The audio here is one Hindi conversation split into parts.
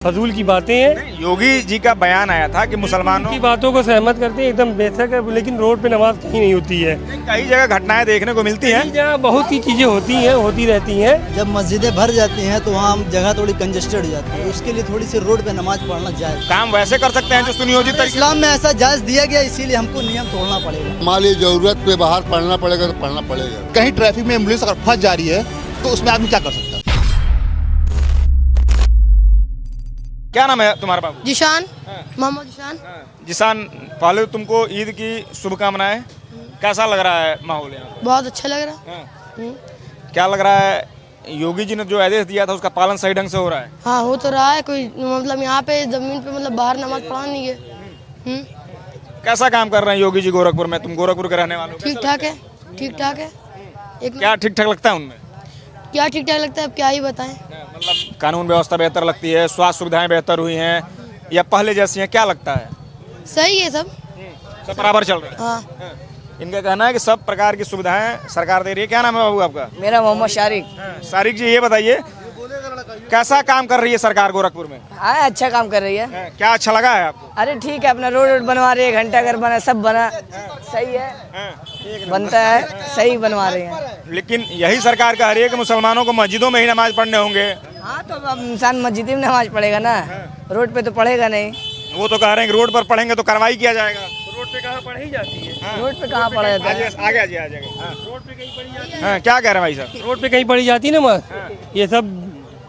फजूल की बातें हैं। योगी जी का बयान आया था कि मुसलमानों की बातों को सहमत करते हैं, एकदम बेशक है, लेकिन रोड पे नमाज कहीं नहीं होती है। कई जगह घटनाएं देखने को मिलती हैं। जहाँ बहुत सी चीजें होती हैं, होती रहती हैं। जब मस्जिदें भर जाती हैं तो वहाँ जगह थोड़ी कंजेस्टेड हो जाती है, उसके लिए थोड़ी सी रोड पे नमाज पढ़ना जायज़। काम वैसे कर सकते हैं जो सुनियोजित तरीके। इस्लाम में ऐसा जायज़ दिया गया, इसीलिए हमको नियम तोड़ना पड़ेगा। हमारी जरूरत पे बाहर पढ़ना पड़ेगा तो पढ़ना पड़ेगा। कहीं ट्रैफिक में एम्बुलेंस अगर फंस जा रही है तो उसमें आदमी क्या कर सकता है? क्या नाम है तुम्हारा बाबू? जिशान, मोहम्मद जिशान। जिसान, पहले तुमको ईद की शुभकामनाएं। कैसा लग रहा है माहौल यहाँ? बहुत अच्छा लग रहा है। क्या लग रहा है, योगी जी ने जो आदेश दिया था उसका पालन सही ढंग से हो रहा है? हाँ, हो तो रहा है। कोई मतलब यहाँ पे जमीन पे मतलब बाहर नमाज पढ़ा नहीं है। कैसा काम कर रहे हैं योगी जी गोरखपुर में? तुम गोरखपुर के रहने वाले हो। ठीक ठाक है, ठीक ठाक है। क्या ठीक ठाक लगता है उनमें? क्या ठीक ठाक लगता है, अब क्या ही बताएं। मतलब कानून व्यवस्था बेहतर लगती है, स्वास्थ्य सुविधाएं बेहतर हुई हैं या पहले जैसी हैं, क्या लगता है? सही है सब बराबर चल रहा है। हाँ। इनका कहना है कि सब प्रकार की सुविधाएं सरकार दे रही है। क्या नाम है बाबू आपका? मेरा मोहम्मद शारिक। शारिक जी, ये बताइए कैसा काम कर रही है सरकार गोरखपुर में? हाँ, अच्छा काम कर रही है। क्या अच्छा लगा है आपको? अरे ठीक है, अपना रोड बनवा रही है, घंटाघर बना, सब बना, सही है, बनता है, सही बनवा रही है। लेकिन यही सरकार कह रही है कि मुसलमानों को मस्जिदों में ही नमाज पढ़ने होंगे। हाँ, तो अब इंसान मस्जिद में नमाज पढ़ेगा ना, रोड पे तो पढ़ेगा नहीं। वो तो कह रहे हैं कि रोड पर पढ़ेंगे तो कार्रवाई किया जाएगा। रोड पे कहाँ पढ़ी जाती है? रोड पे कहाँ पढ़ा जाता है? आगे आ जाएगा। रोड पे कहीं पढ़ी जाती हाँ, क्या कह रहे हैं भाई साहब? है? रोड पे कहीं पढ़ी जाती है नमाज? ये सब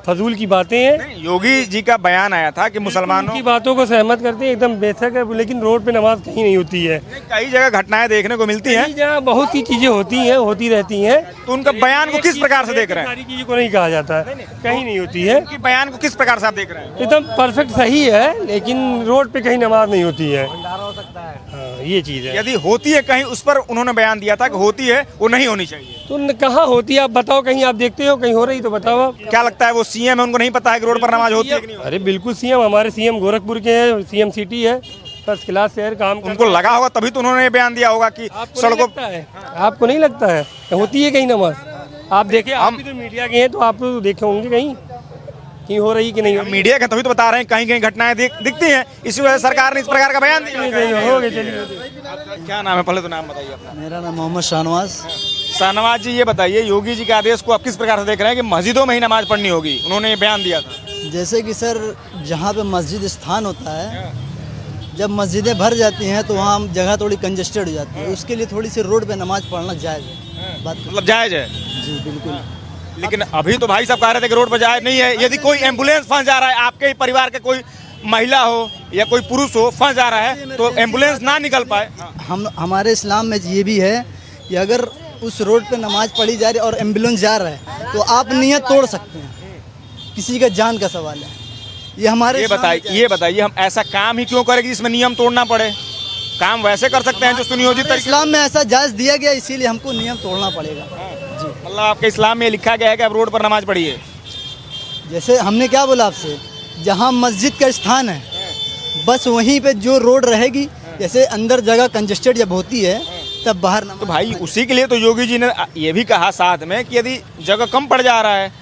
फजूल की बातें हैं। योगी जी का बयान आया था कि मुसलमानों की बातों को सहमत करते हैं, एकदम बेशक है, लेकिन रोड पे नमाज कहीं नहीं होती है। कई जगह घटनाएं देखने को मिलती हैं। जहाँ बहुत सी चीजें होती हैं, होती रहती हैं। तो उनका बयान को किस प्रकार से देख रहे हैं? सारी चीजों को नहीं कहा जाता है, कहीं नहीं होती है। उनकी बयान को किस प्रकार से आप देख रहे हैं? एकदम परफेक्ट सही है, लेकिन रोड पे कहीं नमाज नहीं होती है। हाँ, ये चीज है। यदि होती है कहीं, उस पर उन्होंने बयान दिया था कि होती है, वो नहीं होनी चाहिए। तो कहाँ होती है आप बताओ, कहीं आप देखते हो कहीं हो रही तो बताओ आप। क्या लगता है वो सीएम है, उनको नहीं पता है कि रोड पर नमाज होती है कि नहीं होती? अरे बिल्कुल सीएम, हमारे सीएम गोरखपुर के हैं, सीएम सिटी है, फर्स्ट क्लास शहर काम उनको लगा होगा तभी तो उन्होंने ये बयान दिया होगा कि सड़कों। आपको नहीं लगता है होती है कहीं नमाज? आप देखे, आप भी तो मीडिया के हैं, तो आप तो देखे होंगे कहीं हो रही कि नहीं हो रही। मीडिया के तभी तो बता रहे हैं, कहीं कहीं घटनाएं दिखती हैं, इसी वजह से सरकार ने इस प्रकार का बयान दिया। हो गए, चलिए। क्या नाम है? पहले तो नाम बताइए अपना। मेरा नाम मोहम्मद शाहनवाज। शाहनवाज जी, ये बताइए योगी जी के आदेश को आप किस प्रकार से देख रहे हैं कि मस्जिदों में ही नमाज पढ़नी होगी? उन्होंने ये बयान दिया था। जैसे कि सर, जहाँ पे मस्जिद स्थान होता है, जब मस्जिदें भर जाती हैं तो वहाँ जगह थोड़ी कंजेस्टेड हो जाती है, उसके लिए थोड़ी सी रोड पे नमाज पढ़ना जायज़ है। बात मतलब जायज है? जी बिल्कुल। लेकिन अभी तो भाई साहब कह रहे थे कि रोड पर जायज नहीं है। यदि कोई एम्बुलेंस फंस जा रहा है, आपके ही परिवार के कोई महिला हो या कोई पुरुष हो फंस जा रहा है, तो एम्बुलेंस ना निकल पाए। हमारे इस्लाम में ये भी है कि अगर उस रोड पे नमाज पढ़ी जा रही है और एम्बुलेंस जा रहा है तो आप नियत तोड़ सकते हैं, किसी का जान का सवाल है। ये हमारे ये बताइए हम ऐसा काम ही क्यों करें जिसमें नियम तोड़ना पड़े? काम वैसे कर सकते हैं जो सुनियोजित तरीके। इस्लाम में ऐसा जायज़ दिया गया, इसीलिए हमको नियम तोड़ना पड़ेगा। जी, मतलब आपके इस्लाम में लिखा गया है कि आप रोड पर नमाज पढ़िए। जैसे हमने क्या बोला आपसे, जहाँ मस्जिद का स्थान है बस वहीं पे जो रोड रहेगी, जैसे अंदर जगह कंजेस्टेड जब होती है तब बाहर तो भाई उसी के लिए तो योगी जी ने ये भी कहा साथ में कि यदि जगह कम पड़ जा रहा है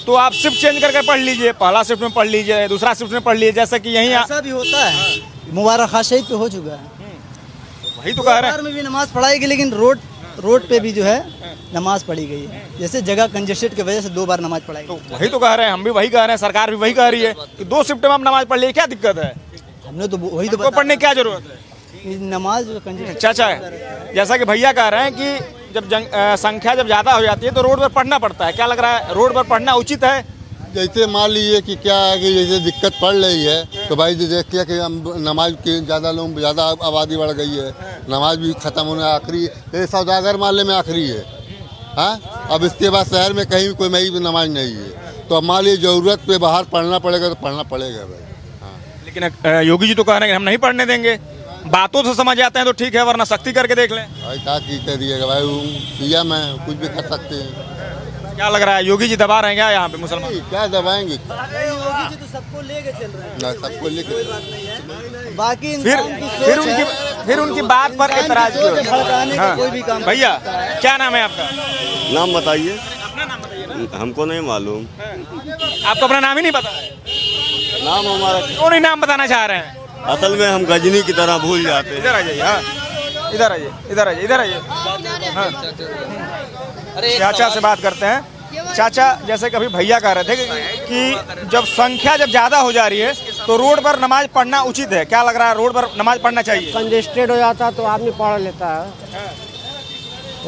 तो आप शिफ्ट चेंज करके पढ़ लीजिए, पहला शिफ्ट में पढ़ लीजिए, दूसरा शिफ्ट में पढ़ लीजिए, जैसे कि यहीं ऐसा भी होता है। मुबारक खां शहीद पे हो चुका है, वही तो कह रहे हैं। में भी नमाज पढ़ाई, लेकिन रोड पे भी जो है नमाज पढ़ी गई है। जैसे जगह कंजेस्टेड की वजह से 2 बार नमाज पढ़ाई तो वही तो कह रहे हैं, हम भी वही कह रहे हैं, सरकार भी वही कह रही है कि 2 शिफ्ट में आप नमाज पढ़ लीजिए, क्या दिक्कत है? हमने तो वही तो पढ़ने की क्या जरूरत है? नमाज कंजेस्टेड। चाचा, जैसा कि भैया कह रहे हैं कि जब संख्या जब ज्यादा हो जाती है तो रोड पर पढ़ना पड़ता है। क्या लग रहा है, रोड पर पढ़ना उचित है? जैसे मान लीजिए कि क्या है कि जैसे दिक्कत पड़ रही है तो भाई देख लिया कि नमाज के ज़्यादा आबादी बढ़ गई है, नमाज भी ख़त्म होने आखिरी, ये सौदागर माले में आखिरी है। हाँ, अब इसके बाद शहर में कहीं भी कोई मई नमाज नहीं है, तो अब मान लीजिए ज़रूरत पे बाहर पढ़ना पड़ेगा तो पढ़ना पड़ेगा भाई। हाँ, लेकिन योगी जी तो कह रहे हैं कि हम नहीं पढ़ने देंगे। बातों से समझ आते हैं तो ठीक है, वरना सख्ती करके देख लें। भाई क्या करिएगा भाई, सीएम है, कुछ भी कर सकते हैं। क्या लग रहा है, योगी जी दबा रहे हैं क्या यहाँ पे मुसलमान? क्या दबाएंगे? योगी जी तो सबको लेके चल रहे हैं, ना सबको लेके। बाकी फिर उनकी बात पर एतराज भड़काने का कोई भी काम। भैया, क्या नाम है आपका? नाम बताइए। अपना नाम बताइए ना। हमको नहीं मालूम। आपको अपना नाम ही नहीं पता है? नाम हमारा क्यों नहीं नाम बताना चाह रहे हैं? असल में हम गजनी की तरह भूल जाते हैं। इधर आ जाइए, हाँ इधर आइए, इधर आइए, इधर आइए। हाँ चाचा से बात करते हैं। चाचा, जैसे कभी भैया कह रहे थे कि जब संख्या जब ज़्यादा हो जा रही है तो रोड पर नमाज पढ़ना उचित है, क्या लग रहा है? रोड पर नमाज पढ़ना चाहिए? कंजेस्टेड हो जाता तो आदमी पढ़ लेता है।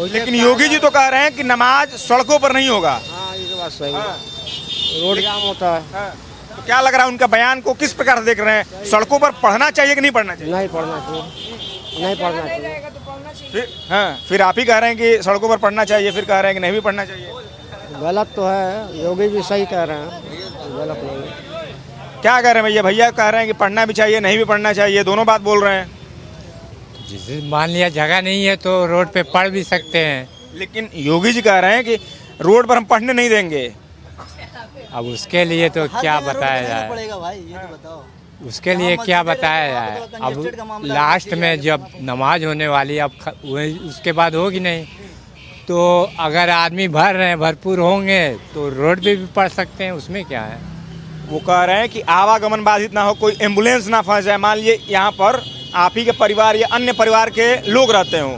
लेकिन योगी जी तो कह रहे हैं कि नमाज सड़कों पर नहीं होगा। हाँ, ये तो बात सही है। रोड जाम होता है। तो क्या लग रहा है उनका बयान को किस प्रकार से देख रहे हैं? सड़कों पर पढ़ना चाहिए कि नहीं पढ़ना चाहिए? नहीं पढ़ना चाहिए, नहीं पढ़ना चाहिए। फिर आप ही कह रहे हैं कि सड़कों पर पढ़ना चाहिए, फिर कह रहे हैं कि नहीं भी पढ़ना चाहिए। गलत तो है, योगी जी सही कह रहे हैं, गलत नहीं। क्या कह रहे हैं भैया? भैया कह रहे हैं कि पढ़ना भी चाहिए, नहीं भी पढ़ना चाहिए, दोनों बात बोल रहे हैं। जिसे मान लिया जगह नहीं है तो रोड पे पढ़ भी सकते हैं। लेकिन योगी जी कह रहे हैं कि रोड पर हम पढ़ने नहीं देंगे। अब उसके लिए तो क्या बताया जाए, पड़ेगा भाई, ये तो बताओ। उसके लिए क्या बताया जाए? अब लास्ट में जब नमाज होने वाली, अब उसके बाद होगी नहीं, तो अगर आदमी भर रहे हैं, भरपूर होंगे तो रोड पे भी पढ़ सकते हैं, उसमें क्या है? वो कह रहे हैं कि आवागमन बाधित ना हो, कोई एम्बुलेंस ना फंस जाए। मान लिए यहाँ पर आप ही के परिवार या अन्य परिवार के लोग रहते हों,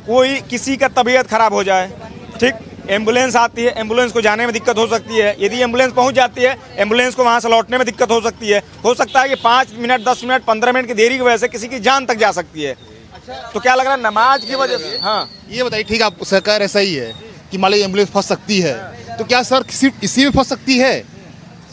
कोई किसी का तबीयत खराब हो जाए, ठीक, एम्बुलेंस आती है, एम्बुलेंस को जाने में दिक्कत हो सकती है। यदि एम्बुलेंस पहुंच जाती है, एम्बुलेंस को वहां से लौटने में दिक्कत हो सकती है। हो सकता है कि 5 मिनट, 10 मिनट, 15 मिनट की देरी की वजह से किसी की जान तक जा सकती है। तो क्या लग रहा है नमाज की वजह से? हाँ, ये बताइए, ठीक है, आप सरकार ऐसा ही है कि मान लीजिए एम्बुलेंस फंस सकती है, तो क्या सर सिर्फ इसी में फंस सकती है?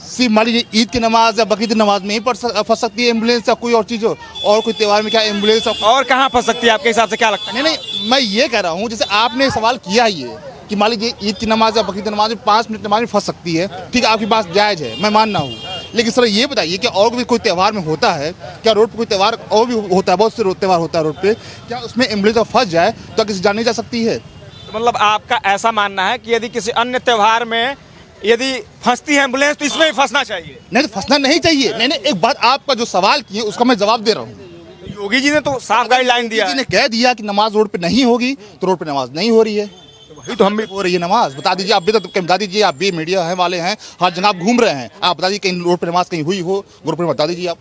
सिर्फ मान लीजिए ईद की नमाज या बकरीद की नमाज में ही फंस सकती है एम्बुलेंस, या कोई और चीज़ हो? और कोई त्यौहार में क्या एम्बुलेंस और कहाँ फंस सकती है आपके हिसाब से? क्या लगता है? नहीं, मैं ये कह रहा हूँ, जैसे आपने सवाल किया ही है कि मान लीजिए ईद की नमाज या बकरीद की नमाज में 5 मिनट नमाज में फंस सकती है, ठीक है, आपकी बात जायज़ है, मैं मानना हूँ। लेकिन सर ये बताइए कि और भी कोई त्यौहार में होता है क्या? रोड पर कोई त्यौहार और भी होता है, बहुत से त्यौहार होता है रोड पे, क्या उसमें एम्बुलेंस फंस जाए तो किसी जान नहीं जा सकती है? तो मतलब आपका ऐसा मानना है कि यदि किसी अन्य त्यौहार में यदि फंसती है एम्बुलेंस तो इसमें भी फंसना चाहिए? नहीं, तो फंसना नहीं चाहिए। नहीं, एक बात आपका जो सवाल किए उसका मैं जवाब दे रहा हूँ। योगी जी ने तो साफ गाइडलाइन दिया है। ने कह दिया कि नमाज रोड पे नहीं होगी तो रोड पे नमाज नहीं हो रही है। तो हम भी हो रही है नमाज, बता दीजिए। आप भी तो बता दीजिए, आप भी मीडिया है वाले हैं, हर जगह आप घूम रहे हैं, आप बता दीजिए कहीं रोड पे नमाज कहीं हुई हो, रोड पे बता दीजिए आप।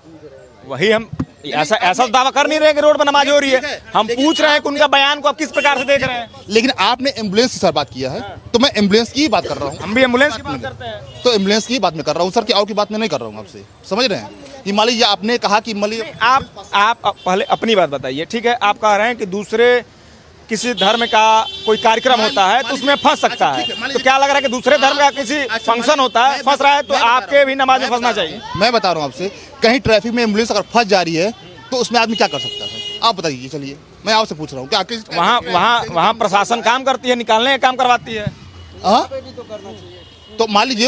वही हम ऐसा दावा कर नहीं रहे कि रोड पर नमाज हो रही है, हम पूछ रहे हैं कि उनका बयान को आप किस प्रकार से देख रहे हैं। लेकिन आपने एम्बुलेंस की सर बात किया है, तो मैं एम्बुलेंस की ही बात कर रहा हूँ। हम भी एम्बुलेंस की बात करते हैं, तो एम्बुलेंस की बात में कर रहा हूँ सर, कि और की बात में नहीं कर रहा हूँ आपसे, समझ रहे हैं? ये मान लीजिए आपने कहा कि मान लीजिए आप पहले अपनी बात बताइए, ठीक है? आप कह रहे हैं कि दूसरे किसी धर्म का कोई कार्यक्रम होता है तो उसमें फंस सकता है, तो क्या लग रहा है कि दूसरे धर्म का किसी फंक्शन होता है, फंस रहा है, तो आपके भी नमाज में फंसना चाहिए? मैं बता रहा हूँ आपसे, कहीं ट्रैफिक में एम्बुलेंस अगर फंस जा रही है तो उसमें आदमी क्या कर सकता है? आप बताइए, चलिए मैं आपसे पूछ रहा हूँ, क्या वहाँ प्रशासन काम करती है, निकालने का काम करवाती है। तो मान लीजिए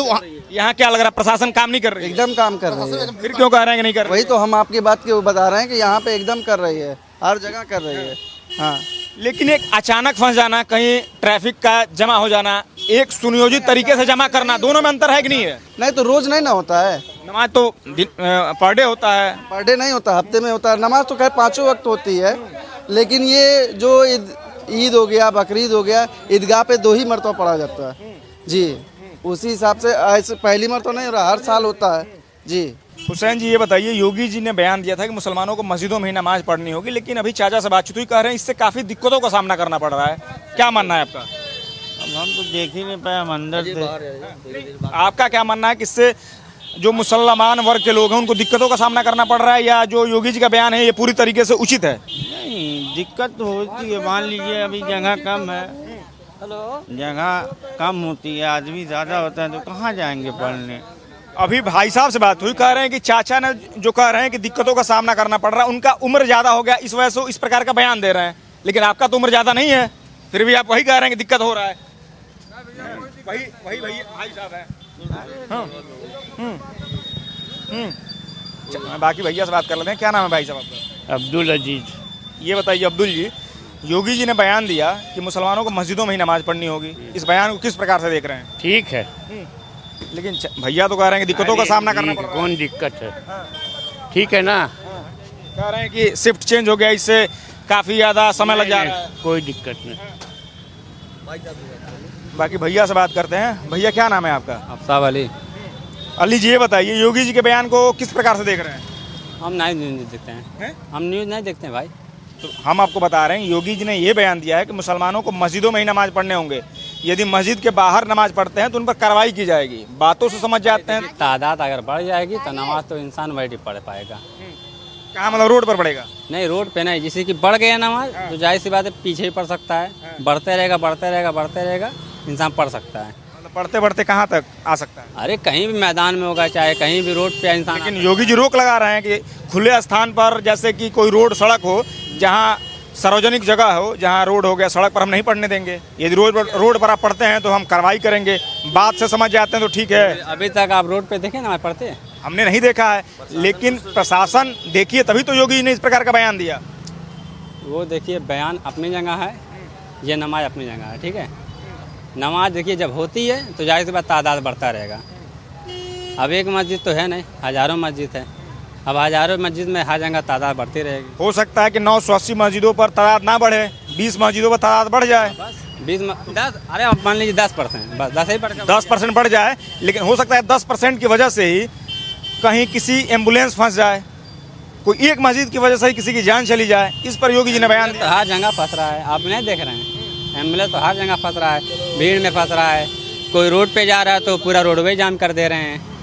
यहाँ क्या लग रहा है प्रशासन काम नहीं कर रही? एकदम काम कर रही है। फिर क्यों कह रहे हैं कि नहीं कर रही? वही तो हम आपकी बात के बता रहे हैं कि यहाँ पे एकदम कर रही है, हर जगह कर रही है। हाँ, लेकिन एक अचानक फंस जाना, कहीं ट्रैफिक का जमा हो जाना, एक सुनियोजित तरीके से जमा करना, दोनों में अंतर है कि नहीं है? नहीं तो रोज नहीं ना होता है नमाज, तो पर डे होता है। पर डे नहीं होता, हफ्ते में होता है नमाज, तो खैर 5 वक्त होती है। लेकिन ये जो ईद हो गया, बकरीद हो गया, ईदगाह पे 2 ही मरतबा पढ़ा जाता है जी। उसी हिसाब से ऐसे पहली मरतबा नहीं हो रहा, हर साल होता है जी। हुसैन जी, ये बताइए, योगी जी ने बयान दिया था कि मुसलमानों को मस्जिदों में ही नमाज पढ़नी होगी, लेकिन अभी चाचा से बातचीत हुई, कह रहे हैं इससे काफ़ी दिक्कतों का सामना करना पड़ रहा है। क्या मानना है आपका? अब हम तो देख ही नहीं पाए, हम अंदर थे। आपका क्या मानना है कि इससे जो मुसलमान वर्ग के लोग हैं उनको दिक्कतों का सामना करना पड़ रहा है, या जो योगी जी का बयान है ये पूरी तरीके से उचित है? नहीं, दिक्कत तो होती है। मान लीजिए अभी जगह कम है, जगह कम होती है, आदमी ज़्यादा होता है, तो कहाँ जाएंगे पढ़ने? अभी भाई साहब से बात हुई, कह रहे हैं कि चाचा ने जो कह रहे हैं कि दिक्कतों का सामना करना पड़ रहा है, उनका उम्र ज़्यादा हो गया, इस वजह से इस प्रकार का बयान दे रहे हैं। लेकिन आपका तो उम्र ज़्यादा नहीं है, फिर भी आप वही कह रहे हैं कि दिक्कत हो रहा है। वही भाई साहब है। बाकी भैया से बात कर लेते हैं। क्या नाम है भाई साहब आपका? अब्दुल अजीज। ये बताइए अब्दुल जी, योगी जी ने बयान दिया कि मुसलमानों को मस्जिदों में ही नमाज पढ़नी होगी, इस बयान को किस प्रकार से देख रहे हैं? ठीक है, लेकिन भैया तो कह रहे हैं कि दिक्कतों का सामना करना पड़ रहा है। कौन दिक्कत है? ठीक है ना, कह रहे हैं कि शिफ्ट चेंज हो गया, इससे काफ़ी ज़्यादा समय लग जा रहा है। कोई दिक्कत नहीं। बाकी भैया से बात करते हैं। भैया क्या नाम है आपका? अफसाब अली। अली जी ये बताइए योगी जी के बयान को किस प्रकार से देख रहे हैं? हम नहीं देखते हैं, हम न्यूज़ नहीं देखते हैं भाई। तो हम आपको बता रहे हैं योगी जी ने ये बयान दिया है कि मुसलमानों को मस्जिदों में ही नमाज पढ़ने होंगे, यदि मस्जिद के बाहर नमाज पढ़ते हैं तो उन पर कार्रवाई की जाएगी। बातों से समझ जाते हैं। तादाद अगर बढ़ जाएगी तो नमाज तो इंसान बैठ ही पढ़ पाएगा। कहाँ मतलब रोड पर पड़ेगा? नहीं, रोड पे नहीं, जैसे कि बढ़ गया नमाज तो जाहिर सी बात है पीछे ही पढ़ सकता है। बढ़ते रहेगा बढ़ते रहेगा बढ़ते रहेगा, इंसान पढ़ सकता है। मतलब पढ़ते पढ़ते कहाँ तक आ सकता है? अरे कहीं भी मैदान में होगा, चाहे कहीं भी रोड पे इंसान। लेकिन योगी जी रोक लगा रहे हैं कि खुले स्थान पर, जैसे कि कोई रोड सड़क हो, जहाँ सार्वजनिक जगह हो, जहाँ रोड हो गया, सड़क पर हम नहीं पढ़ने देंगे। यदि रोड पर आप पढ़ते हैं तो हम कार्रवाई करेंगे। बात से समझ जाते हैं तो ठीक है। अभी तक आप रोड पे देखे नमाज पढ़ते? हमने नहीं देखा है, लेकिन प्रशासन देखिए तभी तो योगी जी ने इस प्रकार का बयान दिया। वो देखिए बयान अपनी जगह है, ये नमाज अपनी जगह है, ठीक है। नमाज देखिए जब होती है तो जाहिर सी बात तादाद बढ़ता रहेगा। अब एक मस्जिद तो है नहीं, हज़ारों मस्जिद है। अब हज़ारों मस्जिद में हर जगह तादाद बढ़ती रहेगी। हो सकता है कि 980 मस्जिदों पर तादाद ना बढ़े, 20 मस्जिदों पर तादाद बढ़ जाए। 10, अरे आप मान लीजिए 10%, बस 10 ही 10% बढ़ जाए। लेकिन हो सकता है 10% की वजह से ही कहीं किसी एम्बुलेंस फंस जाए, कोई एक मस्जिद की वजह से ही किसी की जान चली जाए। इस पर योगी जी ने बयान दिया। हर जगह फंस रहा है, आप नहीं देख रहे हैं? एम्बुलेंस तो हर जगह फंस रहा है, भीड़ में फंस रहा है। कोई रोड पे जा रहा है तो पूरा रोडवे जाम कर दे रहे हैं।